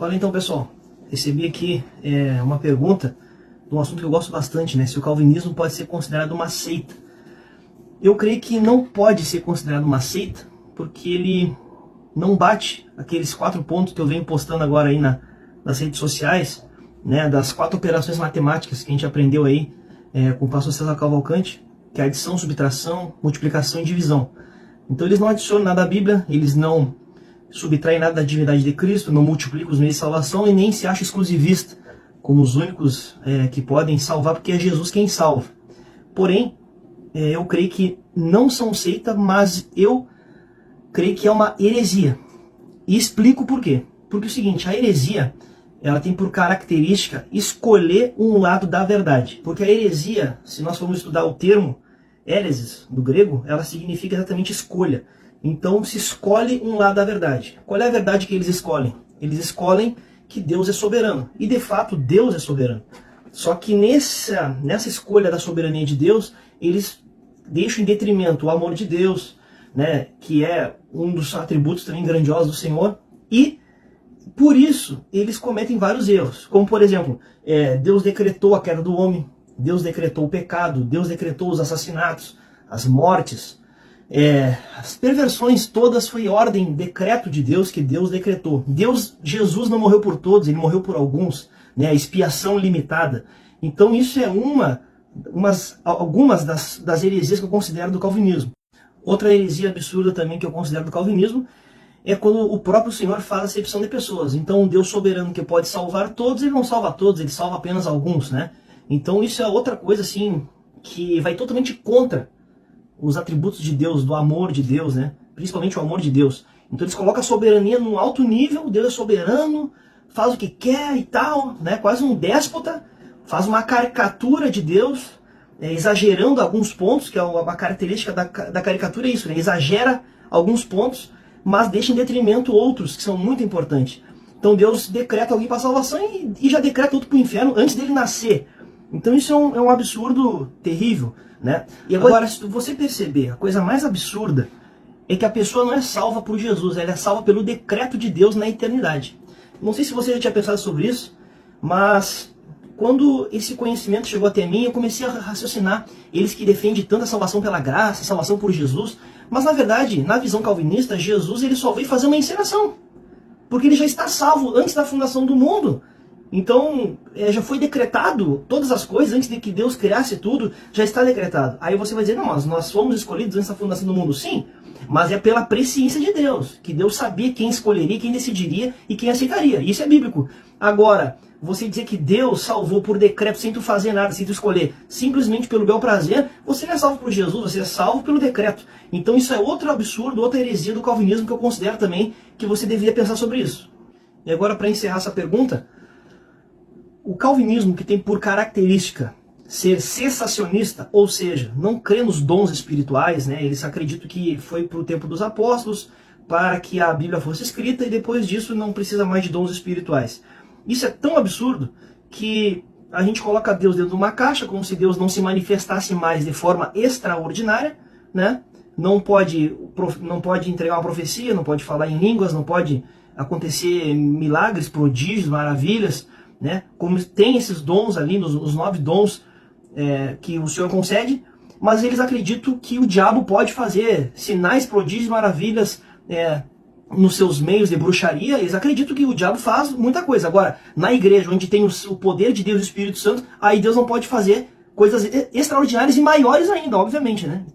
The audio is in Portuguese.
Fala então, pessoal. Recebi aqui uma pergunta de um assunto que eu gosto bastante, né? Se o calvinismo pode ser considerado uma seita. Eu creio que não pode ser considerado uma seita, porque ele não bate aqueles 4 pontos que eu venho postando agora aí nas redes sociais, né? Das 4 operações matemáticas que a gente aprendeu aí com o pastor César Cavalcante, que é adição, subtração, multiplicação e divisão. Então eles não adicionam nada à Bíblia, eles não subtrai nada da divindade de Cristo, não multiplica os meios de salvação e nem se acha exclusivista, como os únicos que podem salvar, porque é Jesus quem salva. Porém, eu creio que não são seita, mas eu creio que é uma heresia. E explico por quê. Porque é o seguinte, a heresia, ela tem por característica escolher um lado da verdade. Porque a heresia, se nós formos estudar o termo héresis, do grego, ela significa exatamente escolha. Então se escolhe um lado da verdade. Qual é a verdade que eles escolhem? Eles escolhem que Deus é soberano. E de fato Deus é soberano. Só que nessa escolha da soberania de Deus, eles deixam em detrimento o amor de Deus, né, que é um dos atributos também grandiosos do Senhor. E por isso eles cometem vários erros. Como por exemplo, Deus decretou a queda do homem, Deus decretou o pecado, Deus decretou os assassinatos, as mortes. As perversões todas foi ordem, decreto de Deus, que Deus decretou. Jesus não morreu por todos, ele morreu por alguns, né? A expiação limitada. Então isso é algumas das heresias que eu considero do calvinismo. Outra heresia absurda também que eu considero do calvinismo é quando o próprio Senhor faz acepção de pessoas. Então um Deus soberano que pode salvar todos, ele não salva todos, ele salva apenas alguns, né? Então isso é outra coisa assim que vai totalmente contra os atributos de Deus, do amor de Deus, né? Principalmente o amor de Deus. Então eles colocam a soberania num alto nível, Deus é soberano, faz o que quer e tal, né? Quase um déspota, faz uma caricatura de Deus, exagerando alguns pontos, que é uma característica da caricatura, é isso, né? Exagera alguns pontos, mas deixa em detrimento outros, que são muito importantes. Então Deus decreta alguém para a salvação e já decreta outro para o inferno antes dele nascer. Então isso é um absurdo terrível, né? E agora, se você perceber, a coisa mais absurda é que a pessoa não é salva por Jesus, ela é salva pelo decreto de Deus na eternidade. Não sei se você já tinha pensado sobre isso, mas quando esse conhecimento chegou até mim, eu comecei a raciocinar, eles que defendem tanto a salvação pela graça, a salvação por Jesus, mas na verdade, na visão calvinista, Jesus ele só veio fazer uma encenação, porque ele já está salvo antes da fundação do mundo. Então, já foi decretado todas as coisas, antes de que Deus criasse tudo, já está decretado. Aí você vai dizer, não, mas nós fomos escolhidos antes da fundação do mundo. Sim, mas é pela presciência de Deus, que Deus sabia quem escolheria, quem decidiria e quem aceitaria. Isso é bíblico. Agora, você dizer que Deus salvou por decreto, sem tu fazer nada, sem tu escolher, simplesmente pelo bel prazer, você não é salvo por Jesus, você é salvo pelo decreto. Então isso é outro absurdo, outra heresia do calvinismo que eu considero também que você deveria pensar sobre isso. E agora, para encerrar essa pergunta, o calvinismo, que tem por característica ser cessacionista, ou seja, não crê nos dons espirituais, né? Eles acreditam que foi para o tempo dos apóstolos, para que a Bíblia fosse escrita, e depois disso não precisa mais de dons espirituais. Isso é tão absurdo que a gente coloca Deus dentro de uma caixa, como se Deus não se manifestasse mais de forma extraordinária, né? Não pode entregar uma profecia, não pode falar em línguas, não pode acontecer milagres, prodígios, maravilhas, né? Como tem esses dons ali, os 9 dons que o Senhor concede, mas eles acreditam que o diabo pode fazer sinais, prodígios, maravilhas nos seus meios de bruxaria. Eles acreditam que o diabo faz muita coisa. Agora, na igreja, onde tem o poder de Deus e o Espírito Santo, aí Deus não pode fazer coisas extraordinárias e maiores ainda, obviamente, né?